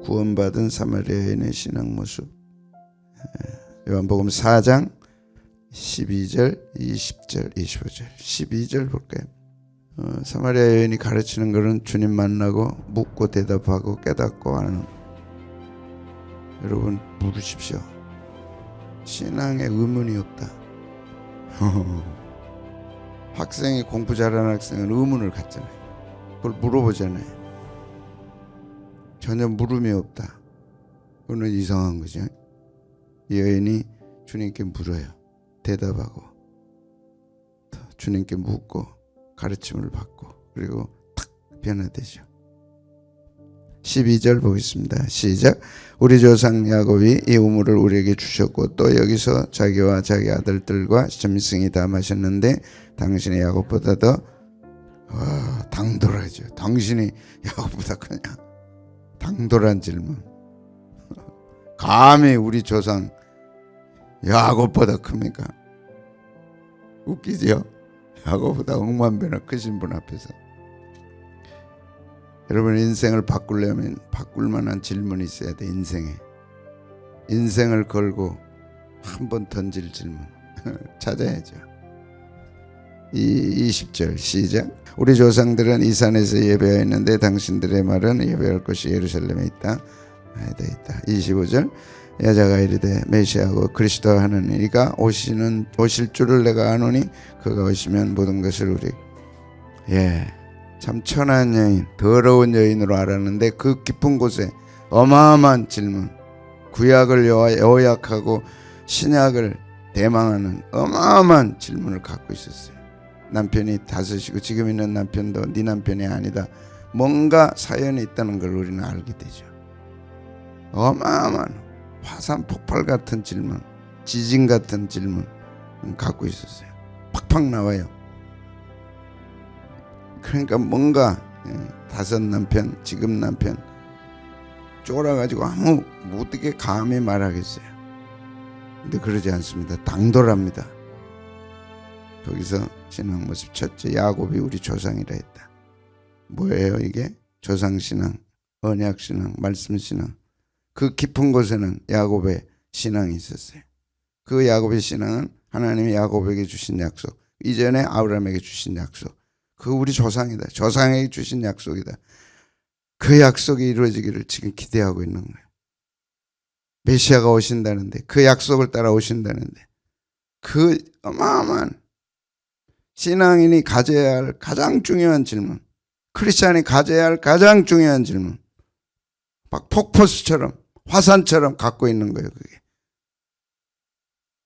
구원받은 사마리아 여인의 신앙 모습. 요한복음 4장 12절, 20절, 25절, 12절 볼까요? 사마리아 여인이 가르치는 것은 주님 만나고 묻고 대답하고 깨닫고 하는. 여러분 물으십시오. 신앙에 의문이 없다. 학생이 공부 잘하는 학생은 의문을 갖잖아요. 그걸 물어보잖아요. 전혀 물음이 없다. 그거는 이상한 거죠. 이 여인이 주님께 물어요. 대답하고 주님께 묻고 가르침을 받고 그리고 탁 변화되죠. 12절 보겠습니다. 시작. 우리 조상 야곱이 이 우물을 우리에게 주셨고 또 여기서 자기와 자기 아들들과 짐승이 다 마셨는데 당신이 야곱보다 더 당돌하죠. 당신이 야곱보다 크냐. 당돌한 질문. 감히 우리 조상 야곱보다 큽니까? 웃기죠? 야곱보다 억만 배나 크신 분 앞에서. 여러분 인생을 바꾸려면 바꿀 만한 질문이 있어야 돼. 인생을 걸고 한 번 던질 질문 찾아야죠. 20절 시작. 우리 조상들은 이 산에서 예배하였는데 당신들의 말은 예배할 곳이 예루살렘에 있다. 25절. 여자가 이르되 메시아고 그리스도 하는 이가 오실 줄을 내가 아노니 그가 오시면 모든 것을 우리 참 천한 여인, 더러운 여인으로 알았는데 그 깊은 곳에 어마어마한 질문, 구약을 요약하고 신약을 대망하는 어마어마한 질문을 갖고 있었어요. 남편이 다섯이고 지금 있는 남편도 네 남편이 아니다. 뭔가 사연이 있다는 걸 우리는 알게 되죠. 어마어마한 화산 폭발 같은 질문, 지진 같은 질문 갖고 있었어요. 팍팍 나와요. 그러니까 뭔가 다섯 남편, 지금 남편 쫄아가지고 아무 어떻게 감히 말하겠어요. 근데 그러지 않습니다. 당돌합니다. 거기서 신앙 모습 첫째, 야곱이 우리 조상이라 했다. 뭐예요 이게? 조상신앙, 언약신앙, 말씀신앙. 그 깊은 곳에는 야곱의 신앙이 있었어요. 그 야곱의 신앙은 하나님이 야곱에게 주신 약속, 이전에 아브라함에게 주신 약속, 그 우리 조상이다. 조상에게 주신 약속이다. 그 약속이 이루어지기를 지금 기대하고 있는 거예요. 메시아가 오신다는데, 그 약속을 따라 오신다는데, 그 어마어마한 신앙인이 가져야 할 가장 중요한 질문, 크리스찬이 가져야 할 가장 중요한 질문, 막 폭포수처럼 화산처럼 갖고 있는 거예요. 그게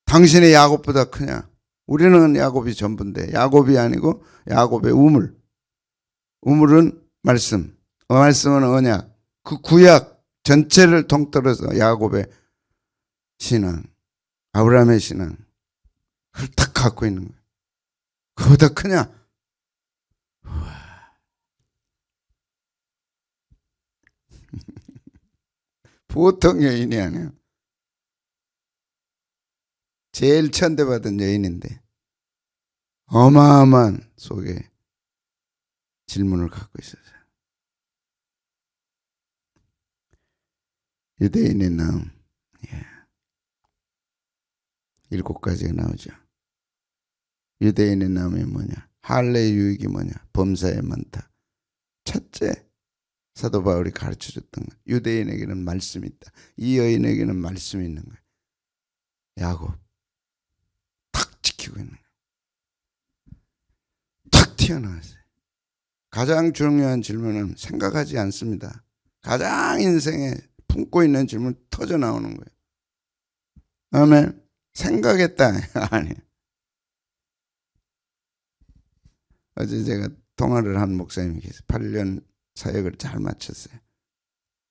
당신이 야곱보다 크냐? 우리는 야곱이 전부인데 야곱이 아니고 야곱의 우물은 말씀, 말씀은 언약, 그 구약 전체를 통틀어서 야곱의 신앙, 아브라함의 신앙, 그걸 딱 갖고 있는 거예요. 그거보다 크냐? 보통 여인이 아니에요. 제일 천대받은 여인인데 어마어마한 속에 질문을 갖고 있었어요. 유대인의 나음 7가지가 나오죠. 유대인의 나음이 뭐냐? 할례의 유익이 뭐냐? 범사에 많다. 첫째, 사도 바울이 가르쳐줬던 것. 유대인에게는 말씀이 있다. 이 여인에게는 말씀이 있는 거예요. 야곱 탁 지키고 있는 거예요. 탁 튀어나왔어요. 가장 중요한 질문은 생각하지 않습니다. 가장 인생에 품고 있는 질문 터져 나오는 거예요. 아멘. 생각했다. 아니. 어제 제가 통화를 한 목사님이 계세요. 8년 사역을 잘 마쳤어요.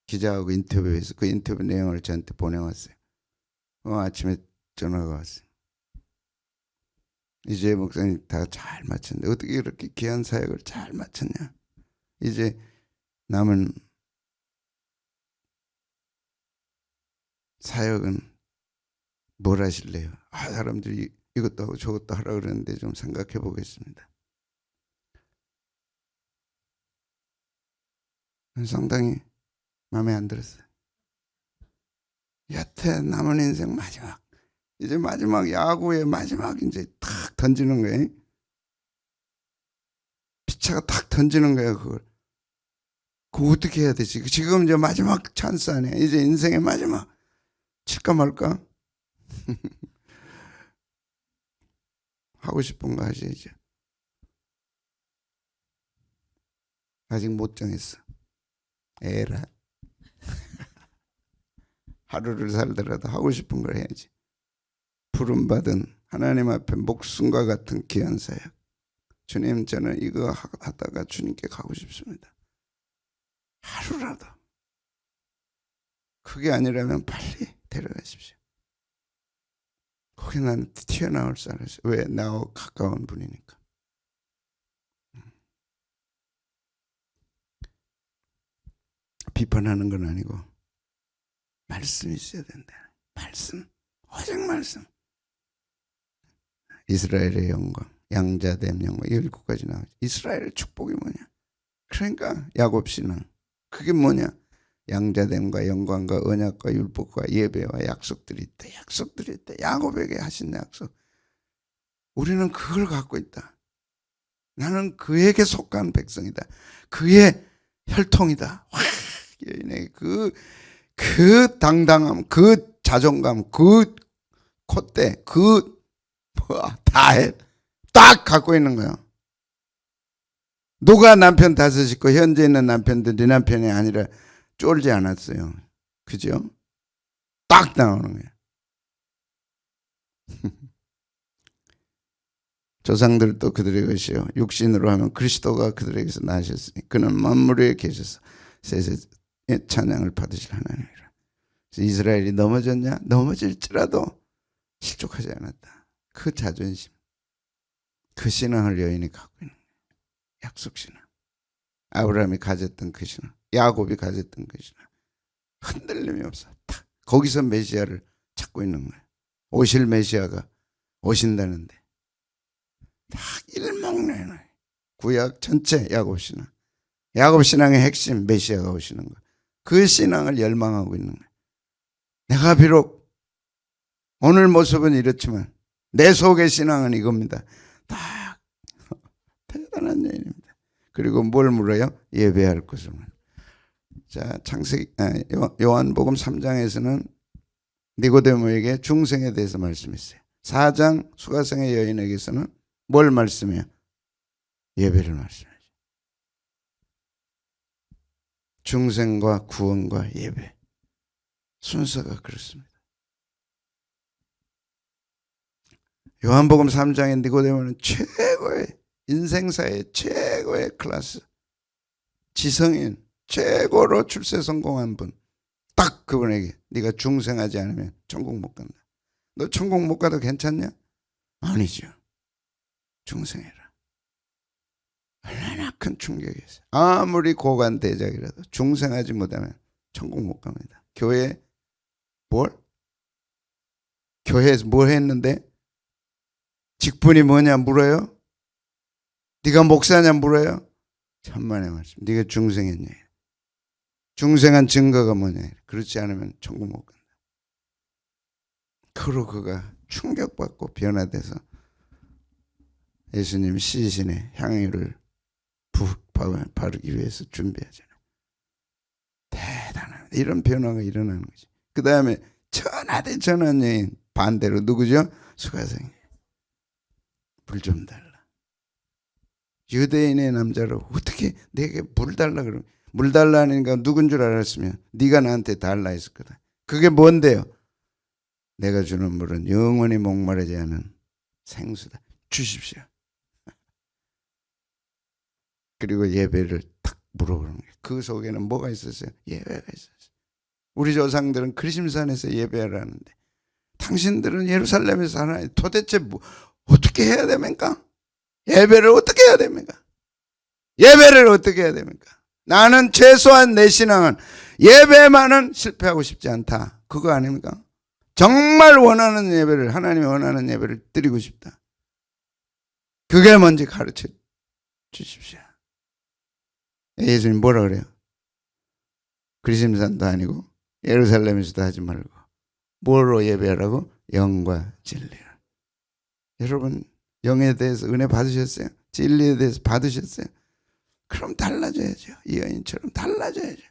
기자하고 인터뷰해서 그 인터뷰 내용을 저한테 보내왔어요. 아침에 전화가 왔어요. 이제 목사님 다 잘 마쳤는데 어떻게 이렇게 귀한 사역을 잘 마쳤냐? 이제 남은 사역은 뭘 하실래요? 사람들이 이것도 하고 저것도 하라 그러는데 좀 생각해 보겠습니다. 상당히 마음에 안 들었어요. 여태 남은 인생 마지막, 이제 마지막 야구의 마지막 이제 탁 던지는 거예요. 피차가 탁 던지는 거예요. 그거 어떻게 해야 되지? 지금 이제 마지막 찬스 아니야. 이제 인생의 마지막. 칠까 말까? 하고 싶은 거 하지 이제. 아직 못 정했어. 에라. 하루를 살더라도 하고 싶은 걸 해야지. 부름받은 하나님 앞에 목숨과 같은 귀한 사역. 주님, 저는 이거 하다가 주님께 가고 싶습니다. 하루라도. 그게 아니라면 빨리 데려가십시오. 거기 나는 튀어나올 줄 알았어요. 왜? 나하고 가까운 분이니까. 비판하는 건 아니고 말씀이 있어야 된다. 말씀, 오직 말씀. 이스라엘의 영광, 양자됨 영광, 7가지 나오죠. 이스라엘의 축복이 뭐냐? 그러니까 야곱 신앙. 그게 뭐냐? 양자됨과 영광과 언약과 율법과 예배와 약속들이 있다. 약속들이 있다. 야곱에게 하신 약속. 우리는 그걸 갖고 있다. 나는 그에게 속한 백성이다. 그의 혈통이다. 와, 그 당당함, 그 자존감, 그 콧대, 다 해. 딱 갖고 있는 거야. 누가 남편 다섯 있고 현재 있는 남편들 네 남편이 아니라 쫄지 않았어요. 그죠? 딱 나오는 거예요. 조상들도 그들의 것이요 육신으로 하면 그리스도가 그들에게서 나셨으니 그는 만물 위에 계셔서 세세의 찬양을 받으실 하나님이라. 이스라엘이 넘어졌냐? 넘어질지라도 실족하지 않았다. 그 자존심, 그 신앙을 여인이 갖고 있는 거예요. 약속 신앙. 아브라함이 가졌던 그 신앙, 야곱이 가졌던 그 신앙. 흔들림이 없어. 딱 거기서 메시아를 찾고 있는 거예요. 오실 메시아가 오신다는데 딱 일목요연해. 구약 전체 야곱 신앙. 야곱 신앙의 핵심 메시아가 오시는 거예요. 그 신앙을 열망하고 있는 거예요. 내가 비록 오늘 모습은 이렇지만 내 속의 신앙은 이겁니다. 딱 대단한 여인입니다. 그리고 뭘 물어요? 예배할 것을. 자, 요한복음 3장에서는 니고데모에게 중생에 대해서 말씀했어요. 4장 수가성의 여인에게서는 뭘 말씀해요? 예배를 말씀하죠. 중생과 구원과 예배. 순서가 그렇습니다. 요한복음 3장의 니고데모는 최고의 인생사의 최고의 클래스, 지성인, 최고로 출세 성공한 분. 딱 그분에게 네가 중생하지 않으면 천국 못 간다. 너 천국 못 가도 괜찮냐? 아니죠. 중생해라. 얼마나 큰 충격이었어요. 아무리 고관 대작이라도 중생하지 못하면 천국 못 갑니다. 교회에서 뭘 했는데 직분이 뭐냐 물어요? 네가 목사냐 물어요? 천만의 말씀. 네가 중생했냐? 중생한 증거가 뭐냐? 그렇지 않으면 천국 못 간다. 그로 그가 충격받고 변화돼서 예수님 시신에 향유를 바르기 위해서 준비하잖아요. 대단합니다. 이런 변화가 일어나는 거죠. 그 다음에 천하대 천한 여인 반대로 누구죠? 수가성이. 물 좀 달라. 유대인의 남자로 어떻게 내게 물 달라 그러면 물 달라니까 누군 줄 알았으면 네가 나한테 달라 했을 거다. 그게 뭔데요? 내가 주는 물은 영원히 목마르지 않은 생수다. 주십시오. 그리고 예배를 탁 물어보는 거예요. 그 속에는 뭐가 있었어요? 예배가 있었어요. 우리 조상들은 그리심산에서 예배를 하는데 당신들은 예루살렘에서 하나 도대체 어떻게 해야 됩니까? 예배를 어떻게 해야 됩니까? 예배를 어떻게 해야 됩니까? 나는 최소한 내 신앙은 예배만은 실패하고 싶지 않다. 그거 아닙니까? 정말 원하는 예배를, 하나님이 원하는 예배를 드리고 싶다. 그게 뭔지 가르쳐 주십시오. 예수님 뭐라 그래요? 그리심산도 아니고 예루살렘에서도 하지 말고 뭐로 예배하라고? 영과 진리로. 여러분 영에 대해서 은혜 받으셨어요? 진리에 대해서 받으셨어요? 그럼 달라져야죠. 이 여인처럼 달라져야죠.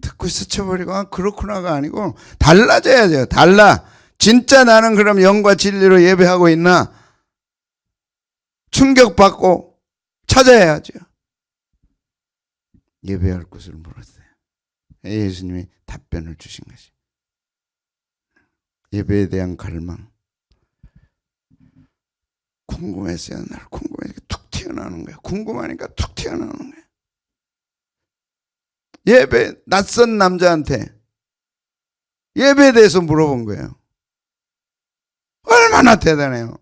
듣고 스쳐버리고 아, 그렇구나가 아니고 달라져야죠. 달라. 진짜 나는 그럼 영과 진리로 예배하고 있나? 충격받고 찾아야죠. 예배할 곳을 물었어요. 예수님이 답변을 주신 것이. 예배에 대한 갈망. 궁금했어요. 날 궁금해서 툭 튀어나오는 거야. 궁금하니까 툭 튀어나오는 거야. 예배, 낯선 남자한테 예배에 대해서 물어본 거예요. 얼마나 대단해요.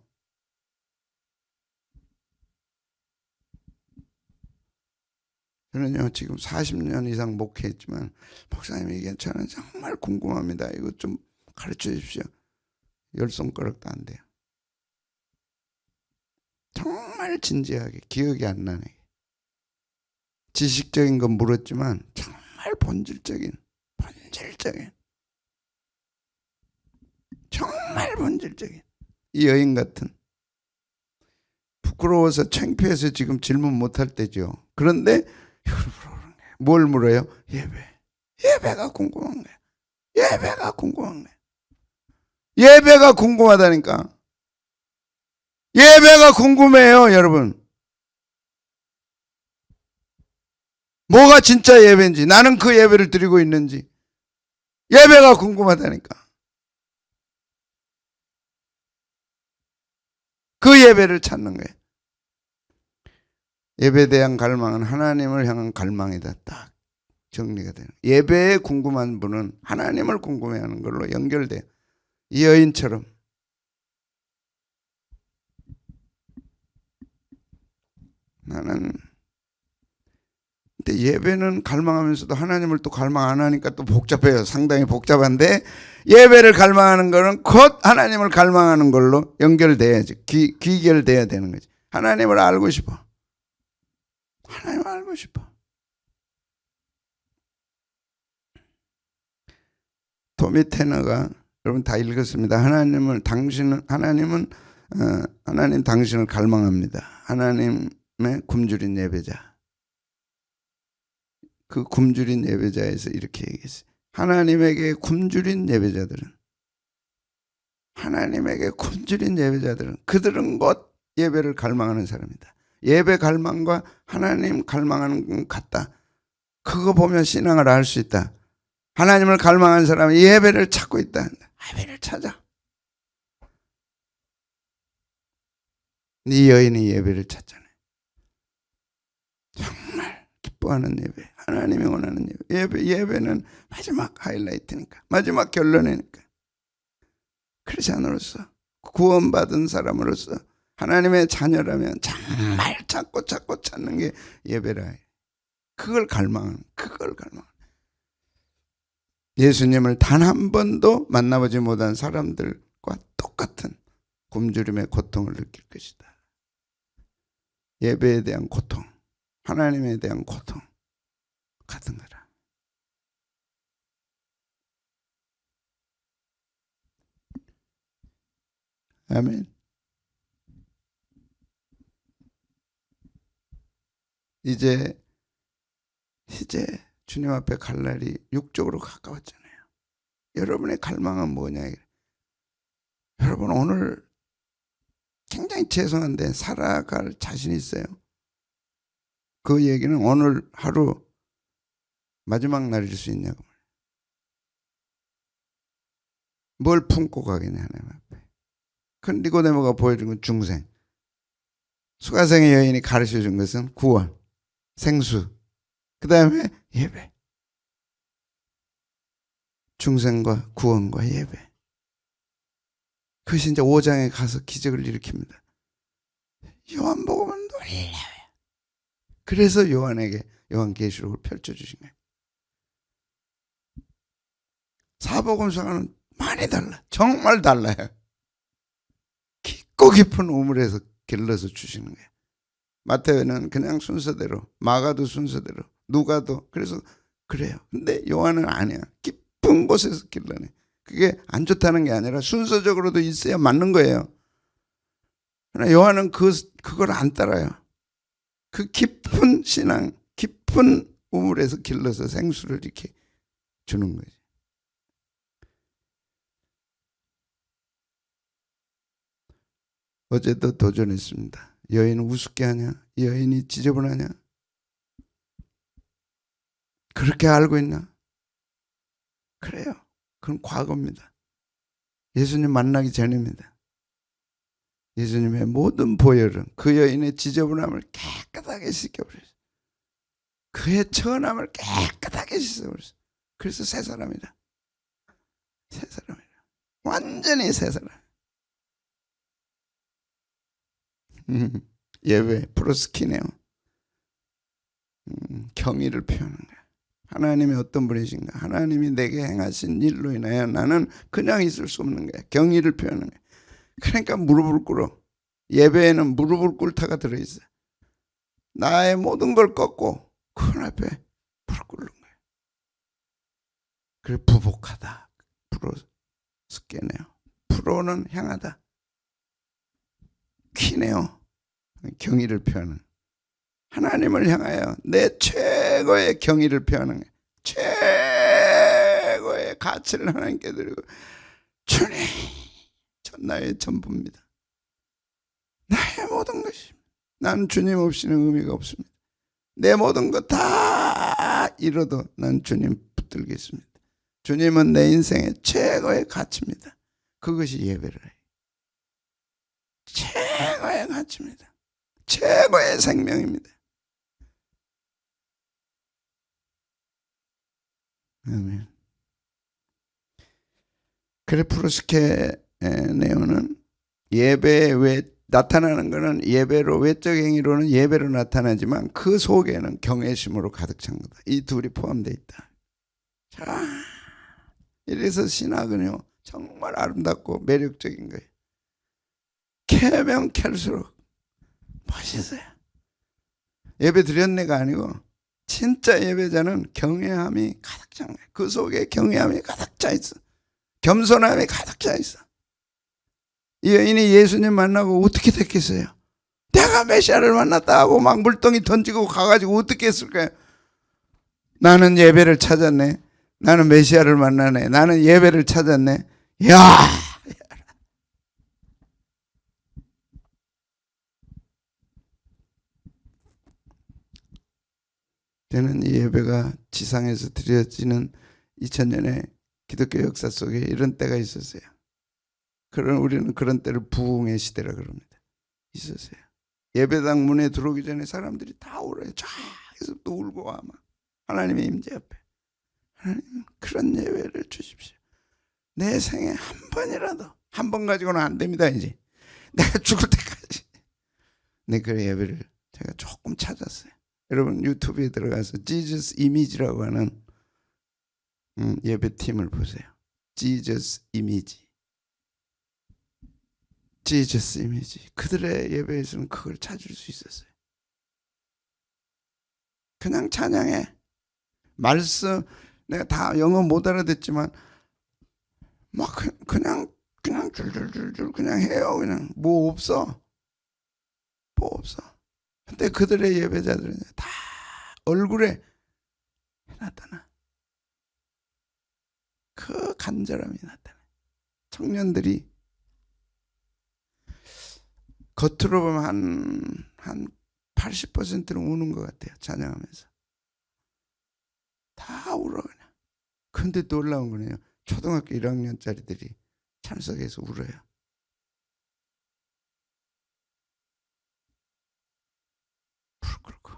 저는요 지금 40년 이상 목회했지만 목사님 이게 저는 정말 궁금합니다. 이거 좀 가르쳐 주십시오. 10손가락도 안 돼요. 정말 진지하게 기억이 안 나네. 지식적인 건 물었지만 정말 본질적인 정말 본질적인 이 여인 같은 부끄러워서 창피해서 지금 질문 못할 때죠. 그런데 뭘 물어요? 예배가 궁금한 거야. 예배가 궁금한 거야. 예배가 궁금하다니까. 예배가 궁금해요, 여러분. 뭐가 진짜 예배인지, 나는 그 예배를 드리고 있는지. 예배가 궁금하다니까. 그 예배를 찾는 거예요. 예배에 대한 갈망은 하나님을 향한 갈망이다. 딱 정리가 돼요. 예배에 궁금한 분은 하나님을 궁금해하는 걸로 연결돼요. 이 여인처럼. 나는 근데 예배는 갈망하면서도 하나님을 또 갈망 안 하니까 또 복잡해요. 상당히 복잡한데 예배를 갈망하는 거는 곧 하나님을 갈망하는 걸로 연결돼야지. 귀결돼야 되는 거지. 하나님을 알고 싶어. 하나님을 알고 싶어. 토미 테너가 여러분 다 읽었습니다. 하나님 당신을 갈망합니다. 하나님의 굶주린 예배자. 그 굶주린 예배자에서 이렇게 얘기했어요. 하나님에게 굶주린 예배자들은 그들은 곧 예배를 갈망하는 사람이다. 예배 갈망과 하나님 갈망하는 건 같다. 그거 보면 신앙을 알 수 있다. 하나님을 갈망하는 사람은 예배를 찾고 있다. 예배를 찾아. 이 여인이 예배를 찾잖아요. 정말 기뻐하는 예배. 하나님이 원하는 예배. 예배는 마지막 하이라이트니까. 마지막 결론이니까. 크리스찬으로서 구원받은 사람으로서 하나님의 자녀라면 정말 찾고 찾는 게 예배라. 그걸 갈망하는. 예수님을 단 한 번도 만나보지 못한 사람들과 똑같은 굶주림의 고통을 느낄 것이다. 예배에 대한 고통, 하나님에 대한 고통 같은 거라. 아멘. 이제 주님 앞에 갈 날이 육적으로 가까웠잖아요. 여러분의 갈망은 뭐냐? 여러분 오늘 굉장히 죄송한데 살아갈 자신 있어요? 그 얘기는 오늘 하루 마지막 날일 수 있냐고. 뭘 품고 가겠냐 하나님 앞에. 그 니고데모가 보여준 건 중생. 수가성의 여인이 가르쳐준 것은 구원, 생수. 그 다음에 예배. 중생과 구원과 예배. 그것이 이제 5장에 가서 기적을 일으킵니다. 요한복음은 놀라워요. 그래서 요한에게 요한계시록을 펼쳐주신 거예요. 사복음서가는 많이 달라. 정말 달라요. 깊고 깊은 우물에서 길러서 주시는 거예요. 마태는 그냥 순서대로, 마가도 순서대로, 누가도 그래서 그래요. 근데 요한은 아니야. 깊은 깊은 곳에서 길러내. 그게 안 좋다는 게 아니라 순서적으로도 있어야 맞는 거예요. 그러나 요한은 그걸 안 따라요. 그 깊은 신앙, 깊은 우물에서 길러서 생수를 이렇게 주는 거지. 어제도 도전했습니다. 여인은 우습게 하냐? 여인이 지저분하냐? 그렇게 알고 있나? 그래요. 그건 과거입니다. 예수님 만나기 전입니다. 예수님의 모든 보혈은 그 여인의 지저분함을 깨끗하게 씻겨버렸어요. 그의 천함을 깨끗하게 씻어버렸어요. 그래서 새 사람이다. 새 사람이다. 완전히 새 사람. 예배 프로스키네요. 경의를 표현한 거야. 하나님이 어떤 분이신가? 하나님이 내게 행하신 일로 인하여 나는 그냥 있을 수 없는 거야. 경의를 표현하는 거야. 그러니까 무릎을 꿇어. 예배에는 무릎을 꿇다가 들어있어. 나의 모든 걸 꺾고 그 앞에 무릎 꿇는 거야. 그래 부복하다. 프로스케네요. 프로는 향하다. 퀴네요. 경의를 표현하는. 하나님을 향하여 내 최고의 경의를 표현하는 거예요. 최고의 가치를 하나님께 드리고, 주님, 전 나의 전부입니다. 나의 모든 것이. 난 주님 없이는 의미가 없습니다. 내 모든 것 다 잃어도 난 주님 붙들겠습니다. 주님은 내 인생의 최고의 가치입니다. 그것이 예배를 해요. 최고의 가치입니다. 최고의 생명입니다. 아멘. 그래 프로스케 네오는 예배에 왜 나타나는 것은 예배로 외적 행위로는 예배로 나타나지만 그 속에는 경외심으로 가득 찬 거다. 이 둘이 포함되어 있다. 자, 이래서 신학은요 정말 아름답고 매력적인 거예요. 캐면 캘수록 멋있어요. 예배 드렸네가 아니고 진짜 예배자는 경외함이 가득 찬 거예요. 그 속에 경외함이 가득 차 있어. 겸손함이 가득 차 있어. 이 여인이 예수님 만나고 어떻게 됐겠어요? 내가 메시아를 만났다 하고 막 물덩이 던지고 가가지고 어떻게 했을까요? 나는 예배를 찾았네. 나는 메시아를 만나네. 나는 예배를 찾았네. 야! 저는 이 예배가 지상에서 드려지는 2000년의 기독교 역사 속에 이런 때가 있었어요. 우리는 그런 때를 부흥의 시대라 그럽니다. 있었어요. 예배당 문에 들어오기 전에 사람들이 다 울어요. 저기서부터 울고 와. 막. 하나님의 임재 앞에. 하나님 그런 예배를 주십시오. 내 생에 한 번이라도. 한 번 가지고는 안 됩니다. 이제 내가 죽을 때까지. 네, 그 예배를 제가 조금 찾았어요. 여러분 유튜브에 들어가서 지저스 이미지라고 하는 예배팀을 보세요. 지저스 이미지. 지저스 이미지. 그들의 예배에서는 그걸 찾을 수 있었어요. 그냥 찬양해. 말씀 내가 다 영어 못 알아듣지만 막 그냥 줄줄줄줄 그냥 해요. 그냥 뭐 없어. 뭐 없어. 근데 그들의 예배자들은 다 얼굴에 나타나. 그 간절함이 나타나. 청년들이 겉으로 보면 한 80%는 우는 것 같아요. 찬양하면서. 다 울어 그냥. 근데 놀라운 거네요. 초등학교 1학년짜리들이 참석해서 울어요. 부끄럽고.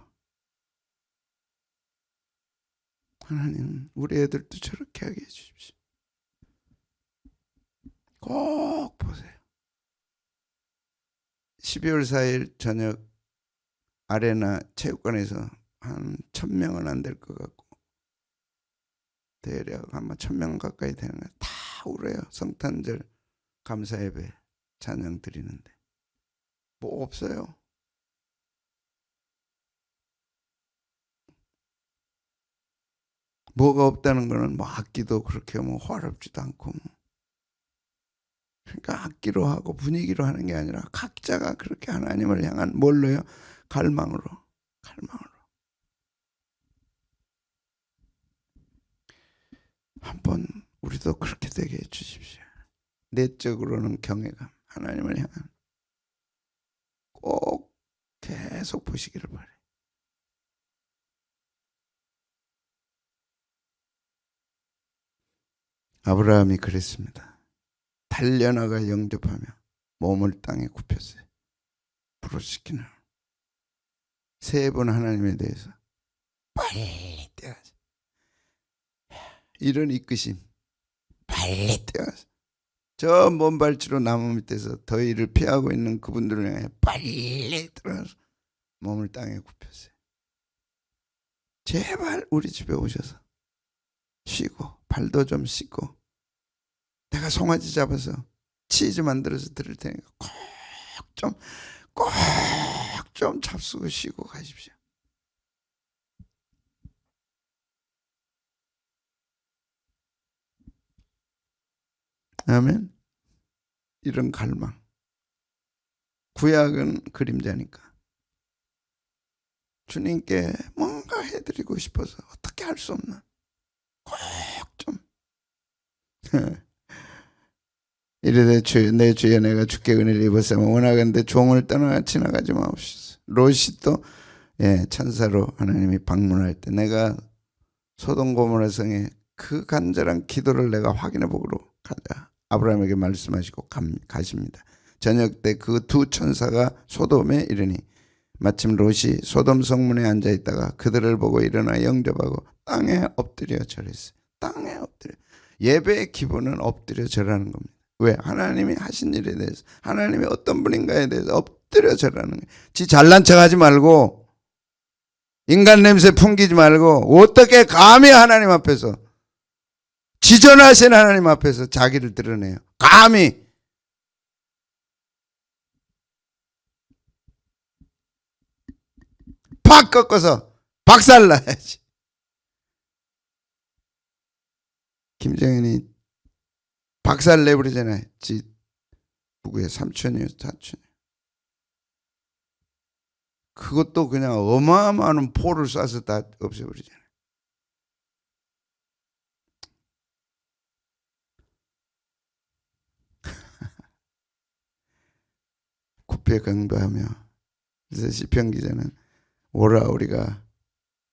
하나님 우리 애들도 저렇게 하게 해주십시오. 꼭 보세요. 12월 4일 저녁 아레나 체육관에서 한 1000명은 안 될 것 같고 대략 아마 1000명 가까이 되는 거예요. 다 울어요. 성탄절 감사 예배 찬양 드리는데 뭐 없어요. 뭐가 없다는 거는 뭐 악기도 그렇게 뭐 화렵지도 않고 뭐. 그러니까 악기로 하고 분위기로 하는 게 아니라 각자가 그렇게 하나님을 향한 뭘로요? 갈망으로. 한번 우리도 그렇게 되게 해 주십시오. 내적으로는 경외감, 하나님을 향한 꼭 계속 보시기를 바라요. 아브라함이 그랬습니다. 달려나가 영접하며 몸을 땅에 굽혔어요. 부르시기는 3번 하나님에 대해서 빨리 뛰어가자. 이런 이끄심, 빨리 뛰어가자. 저 먼 발치로 나무 밑에서 더위를 피하고 있는 그분들을 향해 빨리 들어가서 몸을 땅에 굽혔어요. 제발 우리 집에 오셔서 쉬고 발도 좀 씻고 내가 송아지 잡아서 치즈 만들어서 드릴 테니까 꼭 좀 잡수고 쉬고 가십시오. 아멘. 이런 갈망. 구약은 그림자니까 주님께 뭔가 해드리고 싶어서 어떻게 할 수 없나 꼭 좀 이르되 내 주여 내가 주께 은혜를 입었으면 원하건대 종을 떠나 지나가지 마옵소서. 롯이 또 천사로 하나님이 방문할 때 내가 소돔 고모라 성에 그 간절한 기도를 내가 확인해 보기로 가자. 아브라함에게 말씀하시고 가십니다. 저녁 때 그 2 천사가 소돔에 이르니 마침 롯이 소돔 성문에 앉아 있다가 그들을 보고 일어나 영접하고 땅에 엎드려 절했어요. 땅에 엎드려. 예배의 기본은 엎드려 절하는 겁니다. 왜? 하나님이 하신 일에 대해서, 하나님이 어떤 분인가에 대해서 엎드려 절하는 거예요. 지 잘난 척하지 말고 인간 냄새 풍기지 말고 어떻게 감히 하나님 앞에서, 지존하신 하나님 앞에서 자기를 드러내요. 감히. 팍 꺾어서 박살나야지. 김정은이 박살 내버리잖아요. 누구의 삼촌이요, 사촌이요. 그것도 그냥 어마어마한 포를 쏴서 다 없애버리잖아요. 굽혀 경배하며, 그래서 시편 기자는 오라 우리가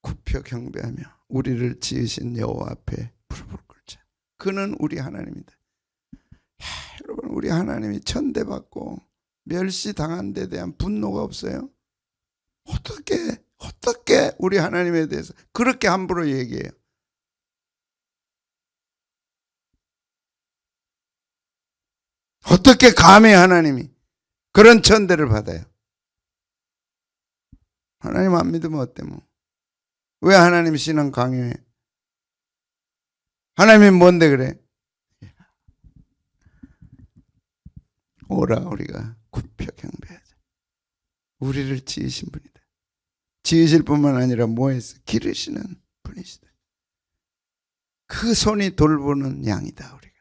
굽혀 경배하며 우리를 지으신 여호와 앞에 무릎을 꿇자. 그는 우리 하나님이다. 여러분, 우리 하나님이 천대받고 멸시당한 데 대한 분노가 없어요? 어떻게 우리 하나님에 대해서 그렇게 함부로 얘기해요? 어떻게 감히 하나님이 그런 천대를 받아요? 하나님 안 믿으면 어때 뭐? 왜 하나님 신앙 강요해? 하나님이 뭔데 그래? 오라 우리가 굽혀 경배하자. 우리를 지으신 분이다. 지으실 뿐만 아니라 뭐했어? 기르시는 분이시다. 그 손이 돌보는 양이다 우리가.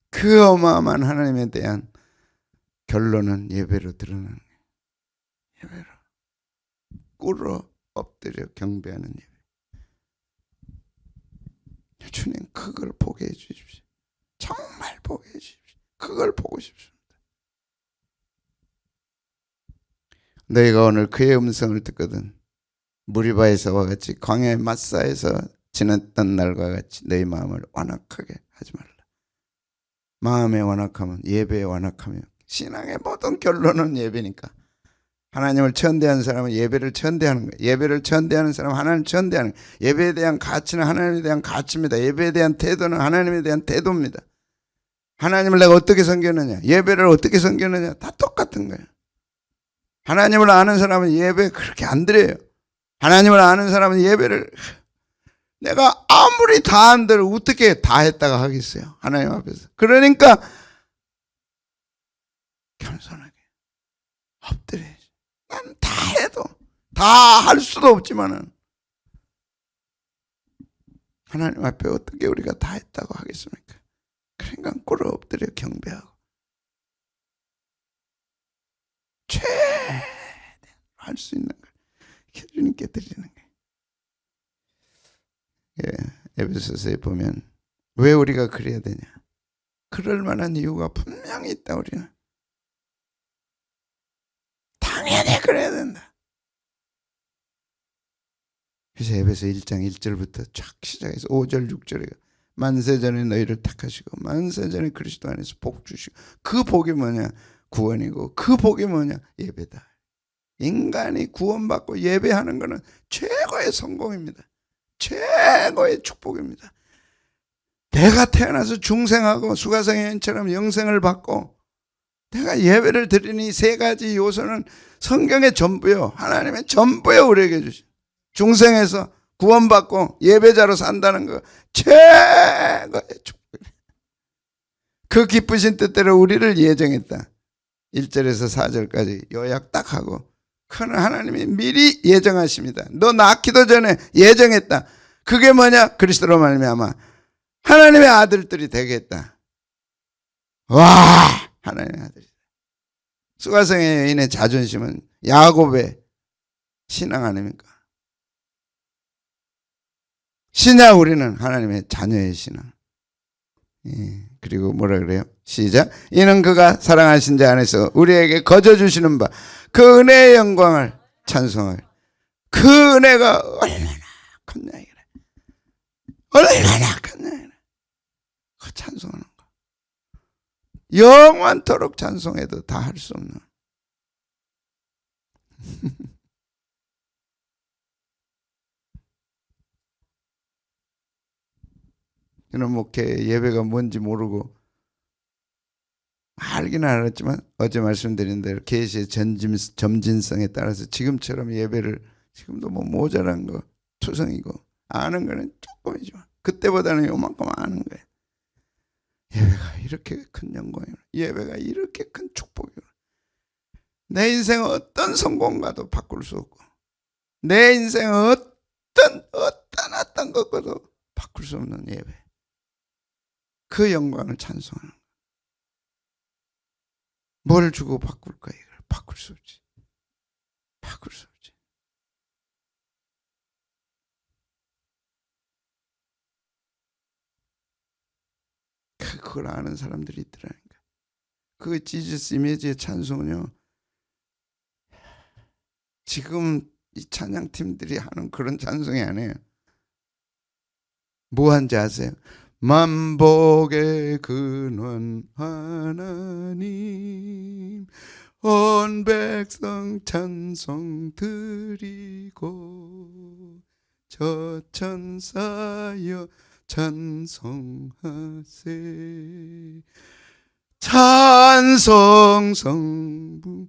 그 어마어마한 하나님에 대한 결론은 예배로 드러나는 거예요. 예배로 꿇어 엎드려 경배하는 예배. 주님 그걸 보게 해 주십시오. 정말 보게 해 주십시오. 그걸 보고 싶습니다. 너희가 오늘 그의 음성을 듣거든 무리바에서와 같이 광야의 마사에서 지냈던 날과 같이 너희 마음을 완악하게 하지 말라. 마음의 완악함은 예배의 완악함이요. 신앙의 모든 결론은 예배니까. 하나님을 천대하는 사람은 예배를 천대하는 거예요. 예배를 천대하는 사람은 하나님을 천대하는 거예요. 예배에 대한 가치는 하나님에 대한 가치입니다. 예배에 대한 태도는 하나님에 대한 태도입니다. 하나님을 내가 어떻게 섬겼느냐, 예배를 어떻게 섬겼느냐 다 똑같은 거예요. 하나님을 아는 사람은 예배 그렇게 안 드려요. 하나님을 아는 사람은 예배를 내가 아무리 다 안 들어 어떻게 다 했다가 하겠어요. 하나님 앞에서. 그러니까 겸손하게 엎드려야지. 난 다 해도 다 할 수도 없지만은 하나님 앞에 어떻게 우리가 다 했다고 하겠습니까? 그러니까 꿇어 엎드려 경배하고 최대한 할 수 있는 걸 주님께 드리는 거예요. 예, 에베소서에 보면 왜 우리가 그래야 되냐? 그럴 만한 이유가 분명히 있다. 우리는 당연히 그래야 된다. 그래서 에베소 1장 1절부터 쫙 시작해서 5절 6절에 만세전에 너희를 택하시고 만세전에 그리스도 안에서 복 주시고, 그 복이 뭐냐? 구원이고, 그 복이 뭐냐? 예배다. 인간이 구원받고 예배하는 것은 최고의 성공입니다. 최고의 축복입니다. 내가 태어나서 중생하고 수가성인처럼 영생을 받고 내가 예배를 드리니 세 가지 요소는 성경의 전부요, 하나님의 전부요 우리에게 주신, 중생에서 구원받고 예배자로 산다는 거 최고의 축복이에요. 그 기쁘신 뜻대로 우리를 예정했다. 1절에서 4절까지 요약 딱 하고, 그는 하나님이 미리 예정하십니다. 너 낳기도 전에 예정했다. 그게 뭐냐? 그리스도로 말미암아 하나님의 아들들이 되겠다. 와, 하나님의 아들이다. 수가성의 여인의 자존심은 야곱의 신앙 아닙니까? 신약 우리는 하나님의 자녀의 신앙. 예, 그리고 뭐라 그래요? 시작. 이는 그가 사랑하신 자 안에서 우리에게 거저 주시는 바 그 은혜의 영광을 찬송할. 그 은혜가 얼마나 컸냐 이래. 얼마나 컸냐 이래. 그 찬송하는 거. 영원토록 찬송해도 다 할 수 없는. 이런 목회 예배가 뭔지 모르고 알기는 알았지만 어제 말씀드린 대로 계시의 점진성에 따라서 지금처럼 예배를, 지금도 뭐 모자란 거 투성이고 아는 거는 조금이지만 그때보다는 요만큼 아는 거예요. 예배가 이렇게 큰 영광이구나. 예배가 이렇게 큰 축복이구나. 내 인생 어떤 성공과도 바꿀 수 없고, 내 인생 어떤 것과도 바꿀 수 없는 예배. 그 영광을 찬송하는 거야. 뭘 주고 바꿀 거야? 이걸 바꿀 수 없지. 바꿀 수 없지. 그걸 아는 사람들이 있더라니까. 그 지저스 이미지의 찬송은요, 지금 이 찬양팀들이 하는 그런 찬송이 아니에요. 뭐 한지 아세요? 만복의 근원 하나님, 온 백성 찬송 드리고 저 천사여 찬송하세. 찬송 성부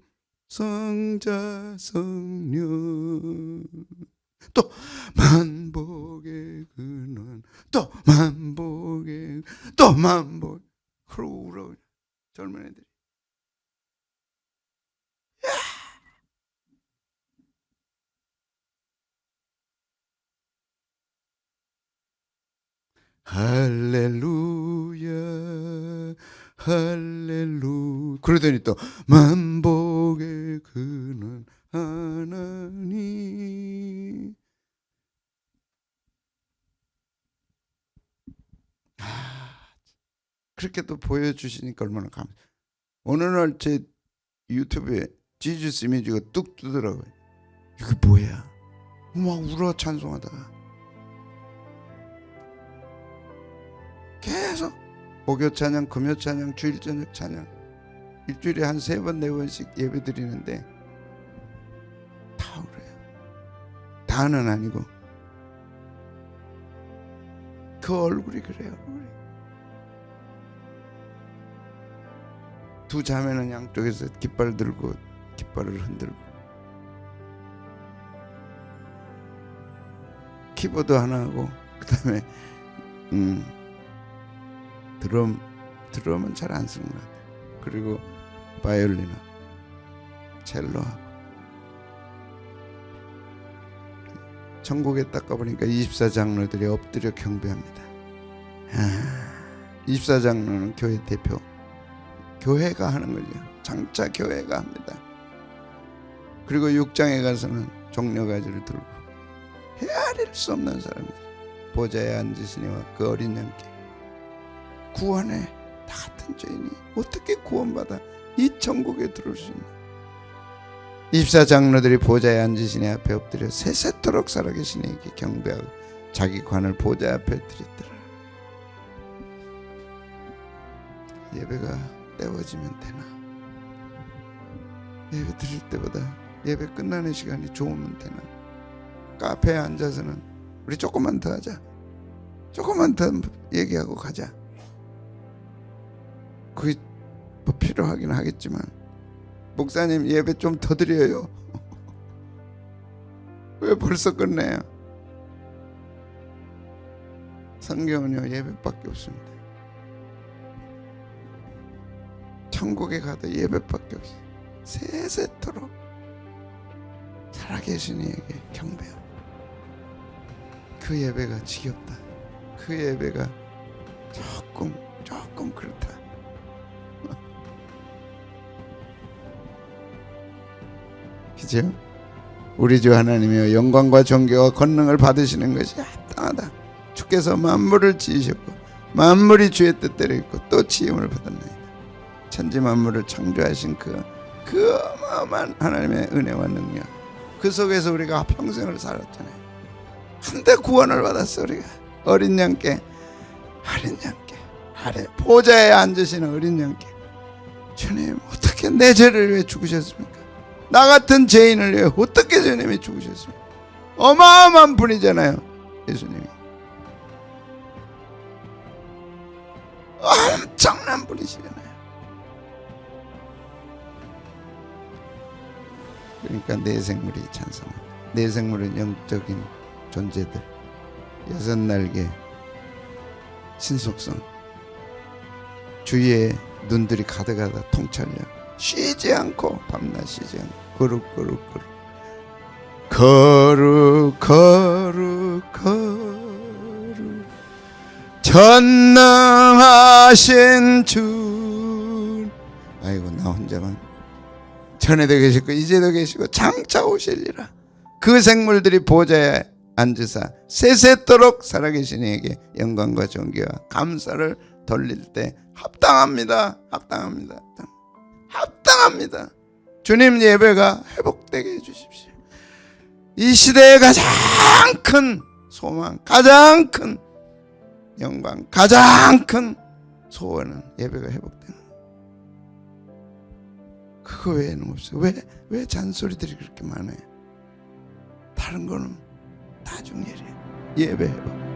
성자 성령, 또 만복의 근원, 또 만복의, 또 만복. 그러고 울어 젊은 애들이. 할렐루야 할렐루야. 그러더니 또 만복의 근원 하나님. 그렇게 또 보여주시니까 얼마나 감사. 어느 날 제 유튜브에 지저스 이미지가 뚝 뜨더라고요. 이게 뭐야? 막 울어 찬송하다가 계속 목요 찬양, 금요 찬양, 주일 저녁 찬양, 일주일에 한 3번 4번씩 예배 드리는데 다 울어요. 다는 아니고 그 얼굴이 그래요. 두 자매는 양쪽에서 깃발 들고 깃발을 흔들고, 키보드 하나 하고, 그 다음에 드럼은 잘 안 쓰는 것 같아요. 그리고 바이올린하고 첼로하고 천국에 딱 가보니까 24장로들이 엎드려 경배합니다. 24장로는 교회 대표, 교회가 하는 거죠. 장차 교회가 합니다. 그리고 6장에 가서는 종려가지를 들고 헤아릴 수 없는 사람들, 보좌에 앉으시니와 그 어린 양께 구원해. 나 같은 죄인이 어떻게 구원받아 이 천국에 들어올 수 있나. 24장로들이 보좌에 앉으시니 앞에 엎드려 세세토록 살아계신 이에게 경배하고 자기 관을 보좌 앞에 드렸더라. 예배가 때워지면 되나? 예배 드릴 때보다 예배 끝나는 시간이 좋으면 되나? 카페에 앉아서는 우리 조금만 더 하자, 조금만 더 얘기하고 가자. 그게 뭐 필요하긴 하겠지만, 목사님 예배 좀 더 드려요. 왜 벌써 끝내요? 성경은요 예배밖에 없습니다. 천국에 가도 예배밖에 없어요. 세세토록 살아계신 이에게 경배하고. 그 예배가 지겹다, 그 예배가 조금 그렇다. 그죠? 우리 주 하나님이여 영광과 존귀와 권능을 받으시는 것이 합당하다. 주께서 만물을 지으셨고 만물이 주의 뜻대로 있고 또 지음을 받았나이다. 천지 만물을 창조하신 그 어마어마한 하나님의 은혜와 능력, 그 속에서 우리가 평생을 살았잖아요. 한데 구원을 받았어. 우리가 어린 양께 보좌에 앉으시는 어린 양께, 주님 어떻게 내 죄를 위해 죽으셨습니까? 나 같은 죄인을 위해 어떻게 주님이 죽으셨습니까? 어마어마한 분이잖아요, 예수님이. 엄청난 분이시잖아요. 그러니까 내 생물이 찬송합니다. 내 생물은 영적인 존재들, 여섯 날개, 신속성, 주위에 눈들이 가득하다 통찰력, 쉬지 않고 밤낮 쉬지 않고 거룩 전능하신 주. 아이고 나 혼자만 전에도 계시고 이제도 계시고 장차 오실리라. 그 생물들이 보좌에 앉으사 세세토록 살아계신 이에게 영광과 존귀와 감사를 돌릴 때 합당합니다. 주님 예배가 회복되게 해주십시오. 이 시대의 가장 큰 소망, 가장 큰 영광, 가장 큰 소원은 예배가 회복되는 거예요. 그거 외에는 없어요. 왜 잔소리들이 그렇게 많아요? 다른 거는 나중 일이에요. 예배 회복.